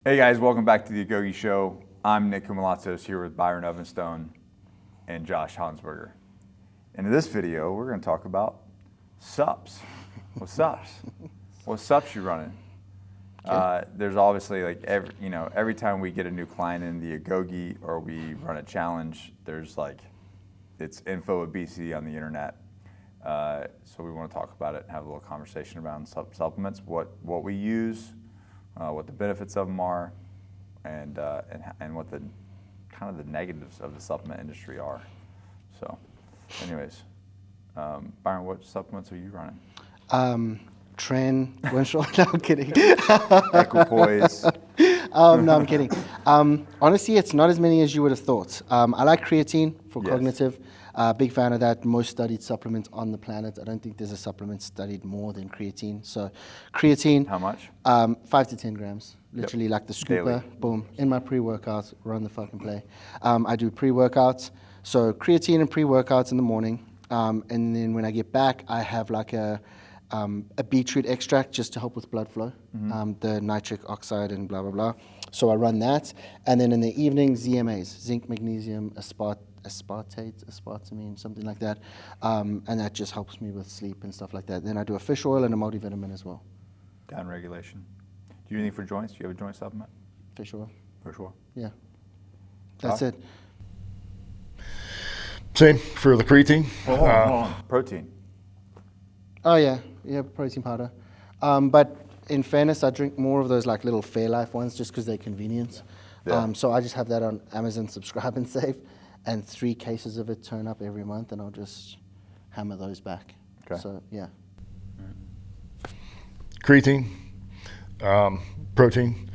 Hey guys, welcome back to the Agogi Show. I'm Nick Kumalazos here with Byron Ovenstone and Josh Hansberger. And in this video, we're going to talk about sups. What's sups? What sups you running? There's obviously like every time we get a new client in the Agogi or we run a challenge, there's it's info obesity on the internet. So we want to talk about it and have a little conversation around supplements, what we use, what the benefits of them are, and what the kind of the negatives of the supplement industry are. So, anyways, Byron, what supplements are you running? Tren, Winchell. No, I'm kidding. Equipoise. No, I'm kidding. Honestly, it's not as many as you would have thought. I like creatine for cognitive. Big fan of that. Most studied supplement on the planet. I don't think there's a supplement studied more than creatine. So, creatine. How much? 5 to 10 grams. Literally like the scooper. Daily. Boom. In my pre-workout, run the fucking play. I do pre-workouts. So, creatine and pre-workouts in the morning. And then when I get back, I have like a beetroot extract just to help with blood flow, the nitric oxide and blah, blah, blah. So I run that. And then in the evening, ZMAs, zinc, magnesium, aspartame, something like that. And that just helps me with sleep and stuff like that. Then I do a fish oil and a multivitamin as well. Down regulation. Do you do anything for joints? Do you have a joint supplement? Fish oil. Fish oil. Yeah. That's it. Same for the creatine. Hold on. Protein. Oh, yeah. Yeah, protein powder. But in fairness, I drink more of those like little Fairlife ones just because they're convenient. Yeah. So I just have that on Amazon Subscribe and Save, and 3 cases of it turn up every month, and I'll just hammer those back. Okay. So, yeah. Creatine, protein,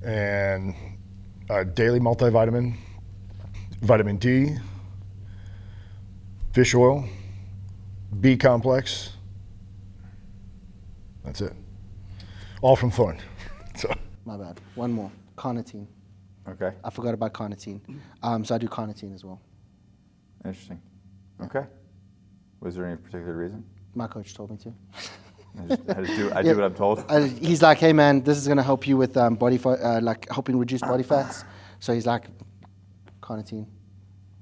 and a daily multivitamin, vitamin D, fish oil, B complex. That's it. All from Thorn. So My bad. One more. Carnitine. Okay. I forgot about carnitine. So I do carnitine as well. Interesting. Okay. Was there any particular reason? My coach told me to. I do what I'm told. He's like, hey man, this is gonna help you with body fat, like helping reduce body fats. So he's like, carnitine.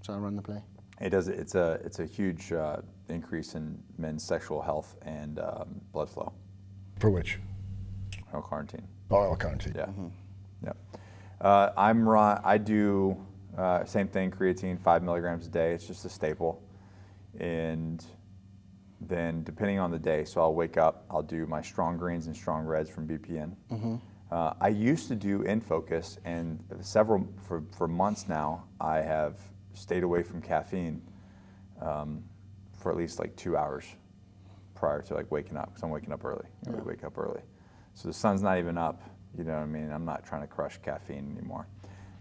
So I run the play. It does. It's a huge increase in men's sexual health and blood flow. for which? L-carnitine. Oh, L-carnitine. Yeah. Yeah. I do same thing. Creatine, 5 milligrams a day. It's just a staple. And then depending on the day, so I'll wake up. I'll do my strong greens and strong reds from BPN. I used to do In Focus, and for months now, I have stayed away from caffeine for at least like 2 hours prior to like waking up, because I'm waking up early. I wake up early, so the sun's not even up. You know what I mean? I'm not trying to crush caffeine anymore.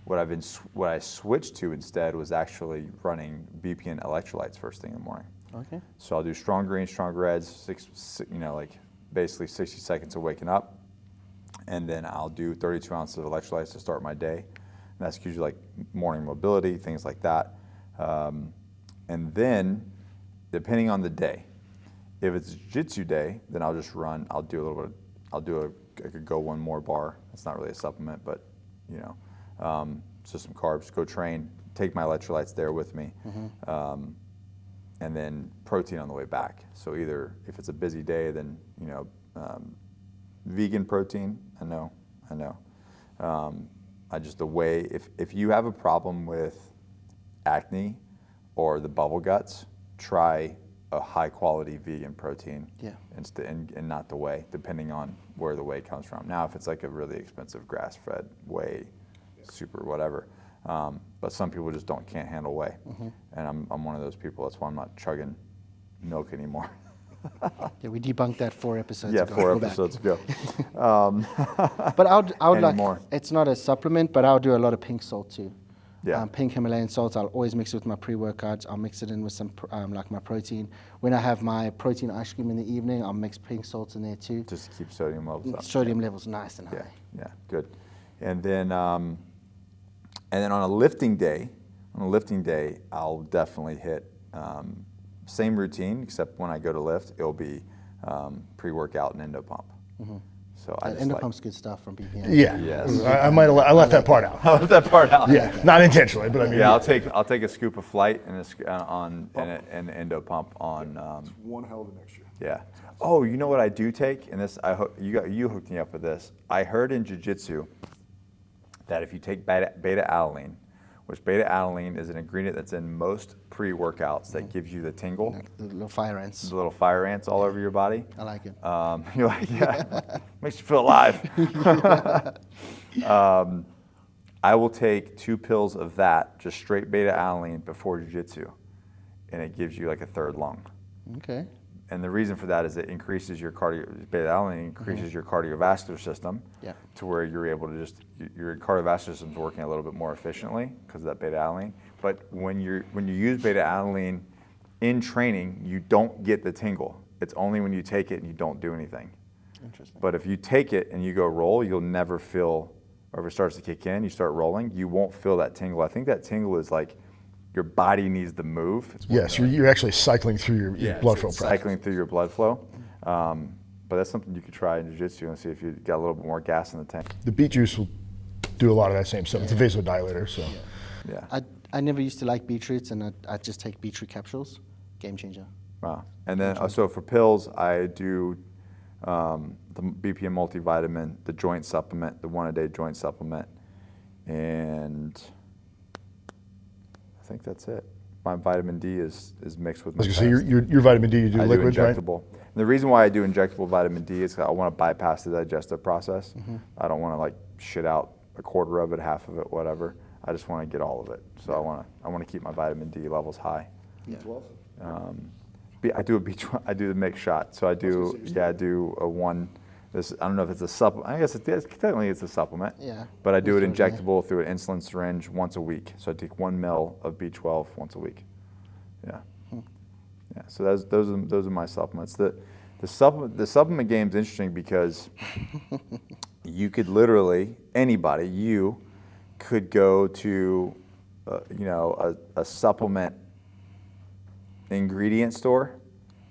What I switched to instead was actually running BPN electrolytes first thing in the morning. Okay. So I'll do strong greens, strong reds, basically 60 seconds of waking up, and then I'll do 32 ounces of electrolytes to start my day. And that's usually like morning mobility, things like that. And then, depending on the day, if it's a jiu-jitsu day, then I'll just run. I could go one more bar. It's not really a supplement, but just some carbs. Go train. Take my electrolytes there with me. And then protein on the way back. So either if it's a busy day, then vegan protein. I know. If you have a problem with acne or the bubble guts, try a high quality vegan protein. Yeah. And not the whey, depending on where the whey comes from. Now, if it's like a really expensive grass-fed whey, super whatever. But some people just can't handle whey, and I'm one of those people. That's why I'm not chugging milk anymore. Yeah, we debunked that 4 episodes Yeah, ago. 4 Go episodes ago. But I would like, Anymore. it's not a supplement, but I'll do a lot of pink salt too. Yeah. Pink Himalayan salt, I'll always mix it with my pre-workouts. I'll mix it in with some, like my protein. When I have my protein ice cream in the evening, I'll mix pink salt in there too. Just to keep sodium levels up. Sodium levels nice and high. Yeah, good. And then on a lifting day, I'll definitely hit same routine, except when I go to lift, it'll be pre-workout and endo pump. So I just Endopump's good stuff from BPM. Yeah. Yes. I might have I left that part out. I left that part out. Yeah, not intentionally, but I mean. Yeah, I'll take a scoop of Flight and an endo pump on. One hell of a mixture. Yeah. Oh, you know what I do take, and this you hooked me up with this. I heard in jiu-jitsu that if you take beta alanine, which beta alanine is an ingredient that's in most pre-workouts that gives you the tingle, Like the little fire ants. the little fire ants all over your body. I like it. You're like, yeah, makes you feel alive. I will take 2 pills of that, just straight beta alanine before jiu-jitsu, and it gives you like a third lung. Okay. And the reason for that is it increases your beta alanine increases your cardiovascular system Yeah. to where you're able to your cardiovascular system's working a little bit more efficiently because of that beta alanine. But when you use beta alanine in training, you don't get the tingle. It's only when you take it and you don't do anything. Interesting. But if you take it and you go roll, you'll never feel, or if it starts to kick in, you start rolling, you won't feel that tingle. I think that tingle is like your body needs to move. It's Yes, you're actually cycling through your blood flow process. cycling through your blood flow. But that's something you could try in jiu-jitsu and see if you got a little bit more gas in the tank. The beet juice will do a lot of that same stuff. It's a vasodilator, so. Yeah. I never used to like beetroots, and I just take beetroot capsules. Game changer. Wow. And then, so for pills, I do the BPM multivitamin, the joint supplement, the 1-a-day joint supplement, and I think that's it. My vitamin D is mixed with I my was gonna say, your vitamin D, you do I liquid, do right? injectable. And the reason why I do injectable vitamin D is 'cause I want to bypass the digestive process. I don't want to like shit out a quarter of it, half of it, whatever. I just want to get all of it. So I want to keep my vitamin D levels high. Yeah. I do I do the mixed shot. So I do a one. This I don't know if it's a supplement. I guess technically it's a supplement. Yeah. But I do it That's what it is. injectable through an insulin syringe once a week. So I take 1 ml of B12 once a week. Yeah. Yeah. So those are my supplements. The supplement game is interesting because you could literally you could go to a supplement ingredient store,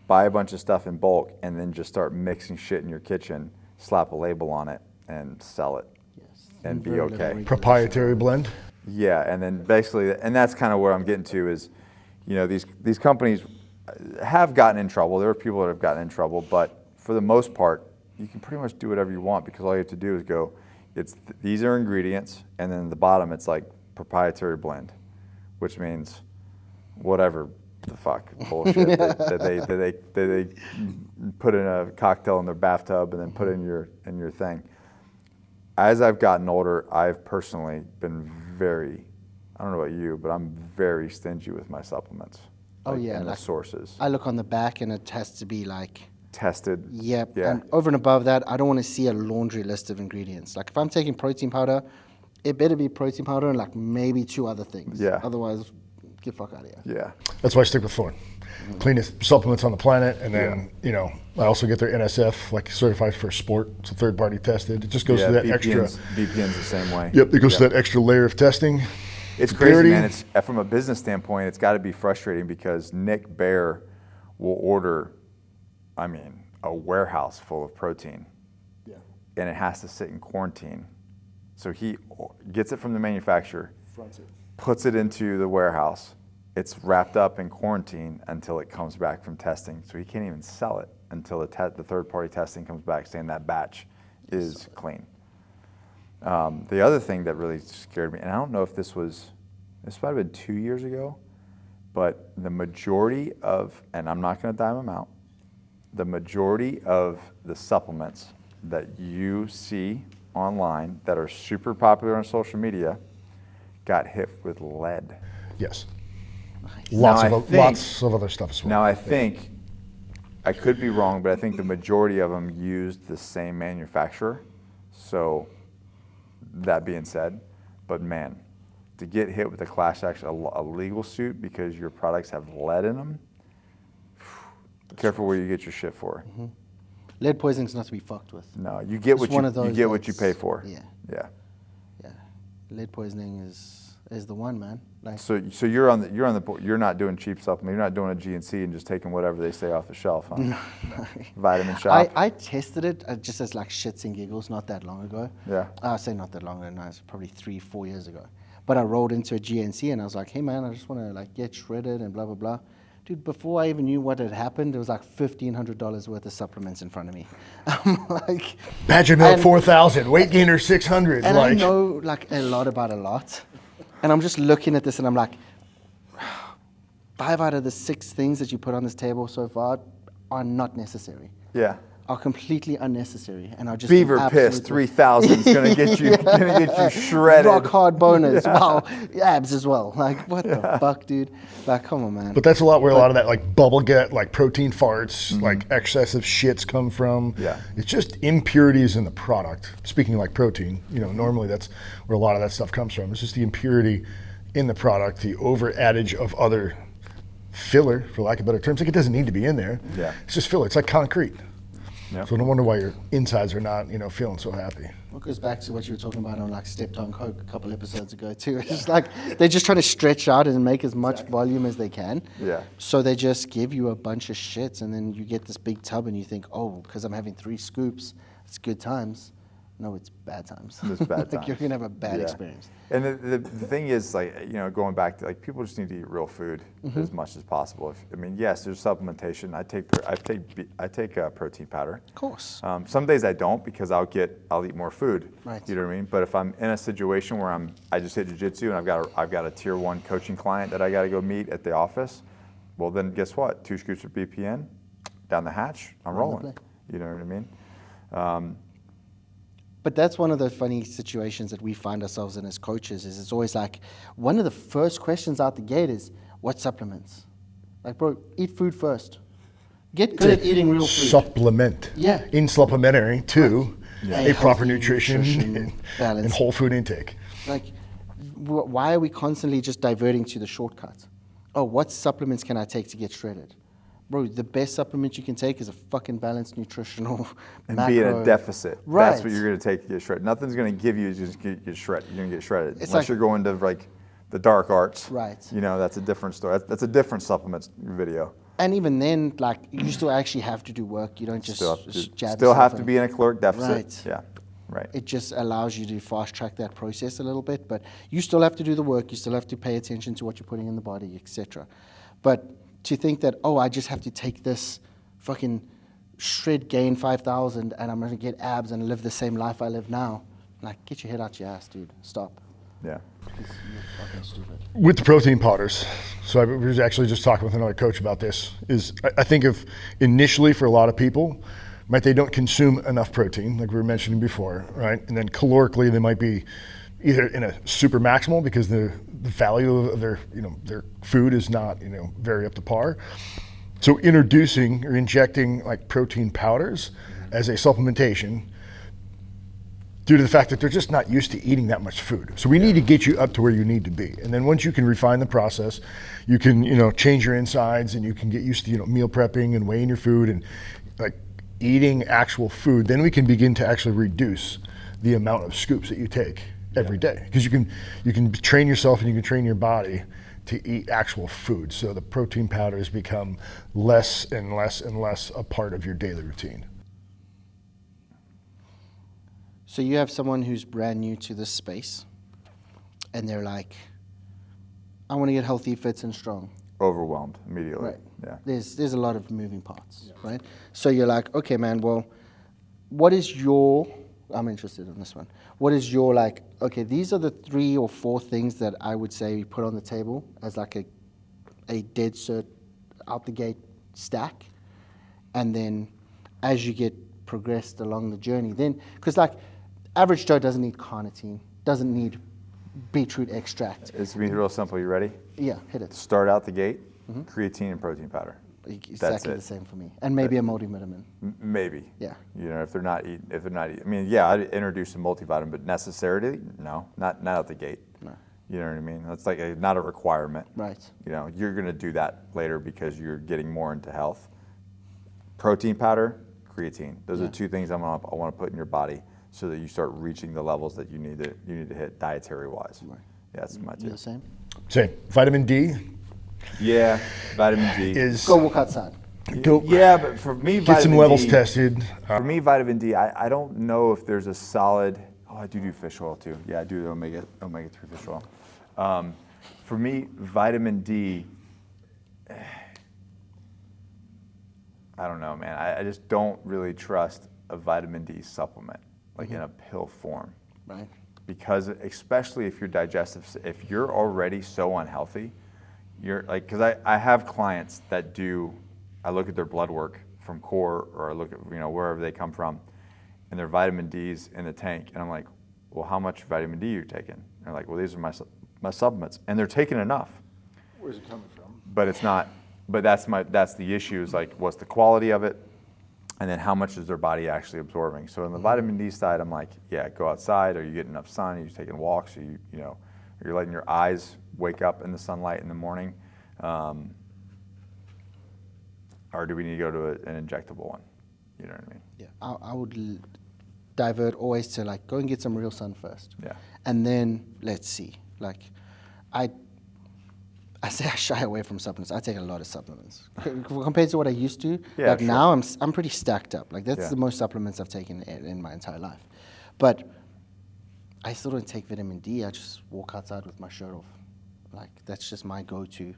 buy a bunch of stuff in bulk, and then just start mixing shit in your kitchen, slap a label on it, and sell it, Yes. and be Very little okay. regulation. Proprietary blend. Yeah, and then basically, and that's kind of where I'm getting to is, these companies have gotten in trouble. There are people that have gotten in trouble, but for the most part, you can pretty much do whatever you want because all you have to do is go, these are ingredients, and then at the bottom it's like proprietary blend, which means whatever the fuck bullshit that they put in a cocktail in their bathtub and then put in your thing. As I've gotten older, I've personally been I don't know about you, but I'm very stingy with my supplements. Oh, yeah, and the like- sources. I look on the back, and it has to be like. Tested. Yep. Yeah. And over and above that, I don't want to see a laundry list of ingredients. Like if I'm taking protein powder, it better be protein powder and like maybe 2 other things. Yeah. Otherwise, get the fuck out of here. Yeah. That's why I stick with Thorne. Cleanest supplements on the planet, and then I also get their NSF, like certified for sport, so third party tested. It just goes to that extra. BPN's the same way. Yep, it goes to that extra layer of testing. It's crazy, Purity. man. It's from a business standpoint, it's got to be frustrating because Nick Bear will order, a warehouse full of protein, and it has to sit in quarantine. So he gets it from the manufacturer, puts it into the warehouse. It's wrapped up in quarantine until it comes back from testing. So he can't even sell it until the third-party testing comes back saying that batch is clean. The other thing that really scared me, and I don't know if this might have been 2 years ago, but the majority of, and I'm not going to dime them out, the majority of the supplements that you see online that are super popular on social media got hit with lead. Yes. Now, Lots I of think- other stuff as well. Now I think, I could be wrong, but I think the majority of them used the same manufacturer. So that being said, but man, to get hit with a class action, a legal suit because your products have lead in them, careful where you get your shit for. Mm-hmm. Lead poisoning's not to be fucked with. No, you get It's what one of you those get what you that's- pay for. Yeah. Yeah. Yeah. Lead poisoning is is the one, man. Like, So you're on the board. You're not doing cheap supplement. You're not doing a GNC and just taking whatever they say off the shelf, huh? no. Vitamin shop. I tested it just as like shits and giggles not that long ago. Yeah. I say not that long ago, no, it's probably 3-4 years ago. But I rolled into a GNC and I was like, hey man, I just want to like get shredded and blah, blah, blah. Dude, before I even knew what had happened, there was like $1,500 worth of supplements in front of me. I'm like... Badger milk and- 4,000, weight gainer 600. And like, I know like a lot about a lot. And I'm just looking at this and I'm like, 5 out of the 6 things that you put on this table so far are not necessary. Yeah. Are completely unnecessary, and are just Beaver piss absolute- 3,000 is gonna get you gonna get you shredded. Rock hard bonus. Wow, abs as well. Like what the fuck, dude? Like come on, man. but that's a lot where a lot of that like bubble gut, like protein farts, like excessive shits come from. Yeah. It's just impurities in the product. Speaking like protein, normally that's where a lot of that stuff comes from. It's just the impurity in the product, the over adage of other filler, for lack of better terms. Like it doesn't need to be in there. Yeah. It's just filler. It's like concrete. Yep. So no wonder why your insides are not, feeling so happy. What goes back to what you were talking about on like Stepped on Coke a couple episodes ago too. It's just like they're just trying to stretch out and make as much volume as they can. Yeah. So they just give you a bunch of shits, and then you get this big tub, and you think, oh, because I'm having 3 scoops, it's good times. No, it's bad times. It's bad Like times. you're gonna have a bad Yeah. experience. And the thing is, like, going back to, like, people just need to eat real food as much as possible. Yes, there's supplementation. I take protein powder. Of course. Some days I don't because I'll eat more food. Right. You know what I mean? But if I'm in a situation where I just hit jiu-jitsu and I've got a tier 1 coaching client that I got to go meet at the office, well then guess what? 2 scoops of BPN down the hatch. I'm rolling. You know what I mean? But that's one of the funny situations that we find ourselves in as coaches. Is it's always like one of the first questions out the gate is, what supplements? Like, bro, eat food first. Get good at eating real food. Supplement. Yeah. In supplementary to a proper healthy nutrition and balance. whole food intake. Like, why are we constantly just diverting to the shortcut? Oh, what supplements can I take to get shredded? Bro, the best supplement you can take is a fucking balanced nutritional And macro. be in a deficit. Right. That's what you're going to take to get shredded. Nothing's going to give you just get shredded. You're going to get shredded. It's Unless like- you're going to like the dark arts. Right. That's a different story. That's a different supplements video. And even then, like, you still actually have to do work. You don't just jab Still yourself have to in. be in a caloric deficit. Right. Yeah. Right. It just allows you to fast track that process a little bit, but you still have to do the work. You still have to pay attention to what you're putting in the body, etc. But to think that, oh, I just have to take this fucking shred gain 5,000 and I'm going to get abs and live the same life I live now. Like, get your head out your ass, dude. Stop. Yeah. You're fucking stupid. With the protein powders, so I was actually just talking with another coach about this, is I think of initially for a lot of people, right, they don't consume enough protein, like we were mentioning before, right? And then calorically, they might be either in a super maximal because the value of their food is not very up to par. So introducing or injecting like protein powders as a supplementation due to the fact that they're just not used to eating that much food. So we need to get you up to where you need to be. And then once you can refine the process, you can, change your insides and you can get used to, meal prepping and weighing your food and like eating actual food. Then we can begin to actually reduce the amount of scoops that you take every day. Because you can train yourself and you can train your body to eat actual food. So the protein powders become less and less and less a part of your daily routine. So you have someone who's brand new to this space, and they're like, I want to get healthy, fit, and strong. Overwhelmed immediately. Right. Yeah. There's a lot of moving parts, right? So you're like, okay, man, well, what is your, I'm interested in this one. What is your, like, okay, these are the 3 or 4 things that I would say we put on the table as like a dead cert out the gate stack. And then as you get progressed along the journey, then, because like average Joe doesn't need carnitine, doesn't need beetroot extract. It's going to be real simple. You ready? Yeah, hit it. Start out the gate, creatine and protein powder. Exactly the same for me. And maybe a multivitamin. Maybe. Yeah. If they're not eating, I mean, yeah, I'd introduce a multivitamin, but necessarily, no, not out the gate. No. You know what I mean? That's like not a requirement. Right. You're going to do that later because you're getting more into health. Protein powder, creatine. Those are the 2 things I want to put in your body so that you start reaching the levels that you need to hit dietary wise. Right. Yeah, that's my You two. the same? Same. Vitamin D Yeah, vitamin D. is Go walk outside. go Yeah, but for me, get some vitamin levels D, tested. For me, vitamin D, I don't know if there's a solid. Oh, I do fish oil too. Yeah, I do omega 3 fish oil. For me, vitamin D. I don't know, man. I just don't really trust a vitamin D supplement, like in a pill form. Right. Because especially if if you're already so unhealthy, you're like, because I have clients that I look at their blood work from core, or I look at, wherever they come from, and their vitamin D's in the tank, and I'm like, well, how much vitamin D are you taking? And they're like, well, these are my supplements, and they're taking enough. Where's it coming from? But it's not. But that's the issue, is like, what's the quality of it, and then how much is their body actually absorbing? So on the vitamin D side, I'm like, yeah, go outside. Are you getting enough sun? Are you taking walks? Are you're letting your eyes wake up in the sunlight in the morning? Or do we need to go to an injectable one? You know what I mean? Yeah. I would divert always to like go and get some real sun first. Yeah. And then let's see. Like I say I shy away from supplements. I take a lot of supplements compared to what I used to. Yeah, like sure. now I'm pretty stacked up. Like that's Yeah. the most supplements I've taken in my entire life. But I still don't take vitamin D. I just walk outside with my shirt off. Like that's just my go-to.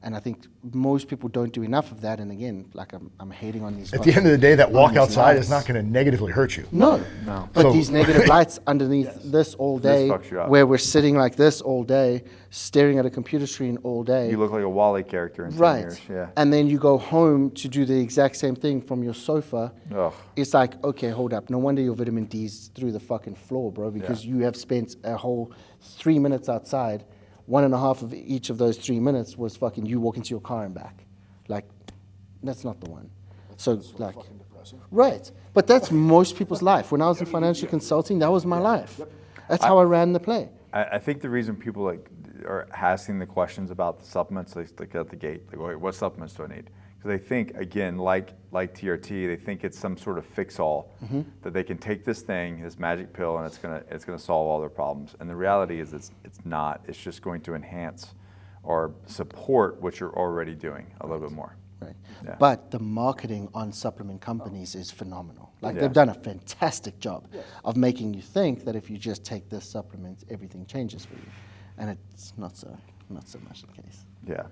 And I think most people don't do enough of that. And again, like I'm hating on these. At the end of the day, that on walk these outside lights. is not going to negatively hurt you. No. But So- these negative lights underneath this all day, fucks you up. where we're sitting like this all day, staring at a computer screen all day. You look like a Wall-E character in 10 right. years. Yeah. And then you go home to do the exact same thing from your sofa. Ugh. It's like, okay, hold up. No wonder your vitamin D's through the fucking floor, bro, because you have spent a whole 3 minutes outside. 1.5 of each of those 3 minutes was fucking you walking to your car and back. Like, that's not the one. So, like, right. But that's most people's life. When I was in financial consulting, that was my life. That's how I ran the play. I think the reason people are asking the questions about the supplements, like at the gate, like, wait, what supplements do I need? Because they think, again, like TRT, they think it's some sort of fix-all, that they can take this thing, this magic pill, and it's gonna solve all their problems. And the reality is, it's not. It's just going to enhance or support what you're already doing a little bit more. Right. Yeah. But the marketing on supplement companies is phenomenal. Like, Yeah. they've done a fantastic job of making you think that if you just take this supplement, everything changes for you. And it's not so much the case. Yeah.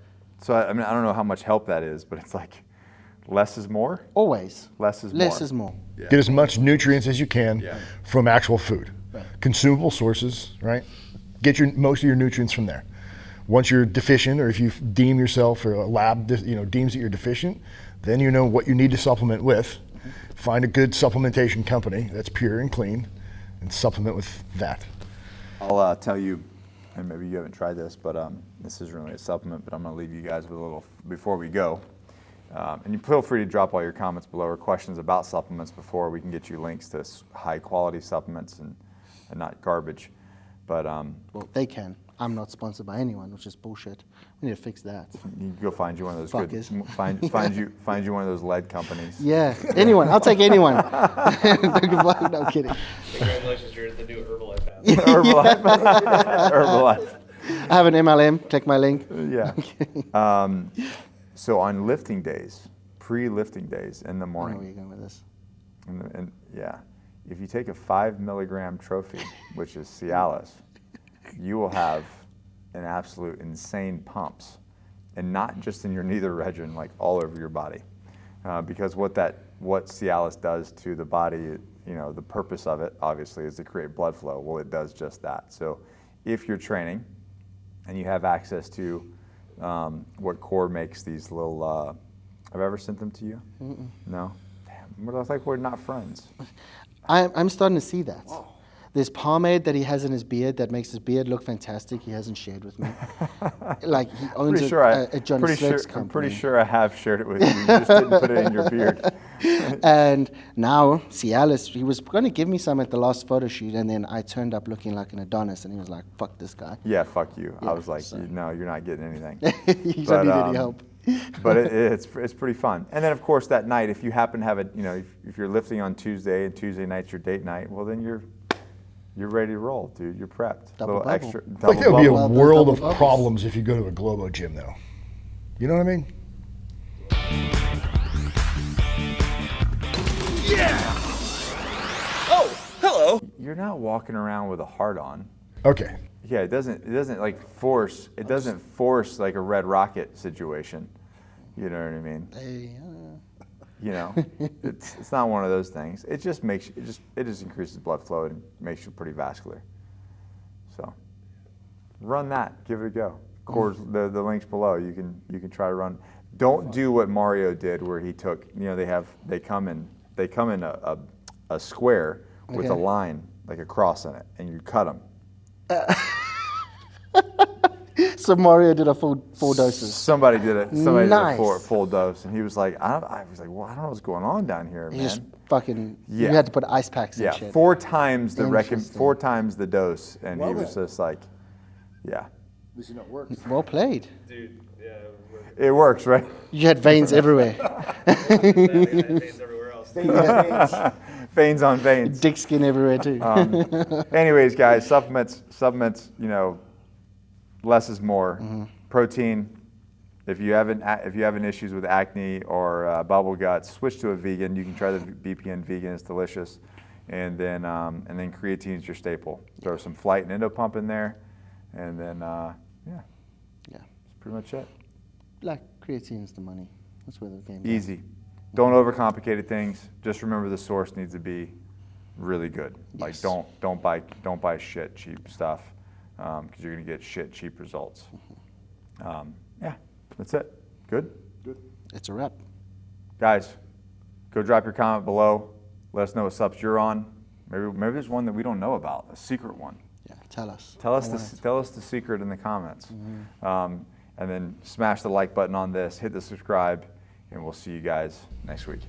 So I mean, I don't know how much help that is, but it's like less is more. Always. Less is Less more. is more. Get as much nutrients as you can from actual food. Right. Consumable sources, right? Get most of your nutrients from there. Once you're deficient, or if you deem yourself, or a lab deems that you're deficient, then you know what you need to supplement with. Find a good supplementation company that's pure and clean, and supplement with that. I'll tell you, and maybe you haven't tried this, but this isn't really a supplement, but I'm going to leave you guys with a little before we go. And you feel free to drop all your comments below or questions about supplements before we can get you links to high quality supplements and not garbage. But Well, they can. I'm not sponsored by anyone, which is bullshit. We need to fix that. you can go find you one of those Fuckers. good, find you one of those lead companies. Yeah, anyone. I'll take anyone. No kidding. Congratulations, you're the new Herbalife app. Herbalife. Herbalife. I have an MLM. Click my link. Yeah. So on lifting days, pre-lifting days in the I know morning, where you're going with this. and yeah, if you take a 5 milligram trophy, which is Cialis, you will have an absolute insane pumps, and not just in your neither region, like all over your body, because what Cialis does to the body, the purpose of it obviously is to create blood flow. Well, it does just that. So if you're training and you have access to what Core makes these little, have I ever sent them to you? Mm-mm. No? Damn, I was like, we're not friends. I'm starting to see that. There's pomade that he has in his beard that makes his beard look fantastic. He hasn't shared with me. Like, he owns a Johnny Slicks company. I'm pretty sure I have shared it with you. You just didn't put it in your beard. And now Cialis, he was going to give me some at the last photo shoot, and then I turned up looking like an Adonis, and he was like, "Fuck this guy." Yeah, fuck you. I Yeah, was like, so- no, you're not getting anything. You don't need any help. But it's pretty fun. And then of course that night, if you happen to have if you're lifting on Tuesday and Tuesday night's your date night, well then you're You're ready to roll, dude. You're prepped. Double little bubble. extra. I feel like Double that would be a Well, those world double of bubbles. problems if you go to a Globo gym, though. You know what I mean? You're not walking around with a heart on. Okay. Yeah, it doesn't like force. It doesn't force like a red rocket situation. You know what I mean? Hey, You know, it's not one of those things. It just makes it just increases blood flow and makes you pretty vascular. So, run that. Give it a go. The links below. You can try to run. Don't do what Mario did, where he took. You know, they come in a square with a Okay. line like a cross in it, and you cut them. So Mario did a full 4 doses. Somebody did it. Somebody Nice. did a full dose, and he was like, I was like, well, I don't know what's going on down here, He man. just fucking. Yeah. You had to put ice packs Yeah, and shit. 4 times the Interesting. 4 times the dose, and he Love was it. just like, yeah, At least you know it works. Well played. Dude, yeah, it works, right? You had veins everywhere. veins everywhere else. Veins on veins. Dick skin everywhere too. Anyways, guys, supplements. You know, less is more. Mm-hmm. Protein. If you having issues with acne or bubble guts, switch to a vegan. You can try the BPN vegan; it's delicious. And then creatine is your staple. Throw some flight and endo pump in there, and then yeah, that's pretty much it. Like creatine's the money. That's where the game. Easy. Don't overcomplicate things. Just remember the source needs to be really good. Like Yes. don't buy shit cheap stuff because you're gonna get shit cheap results. Yeah, that's it. Good, It's a wrap. guys. Go drop your comment below. Let us know what subs you're on. Maybe there's one that we don't know about, a secret one. Yeah, tell us. Tell us I want it. tell us the secret in the comments. And then smash the like button on this, hit the subscribe, and we'll see you guys next week.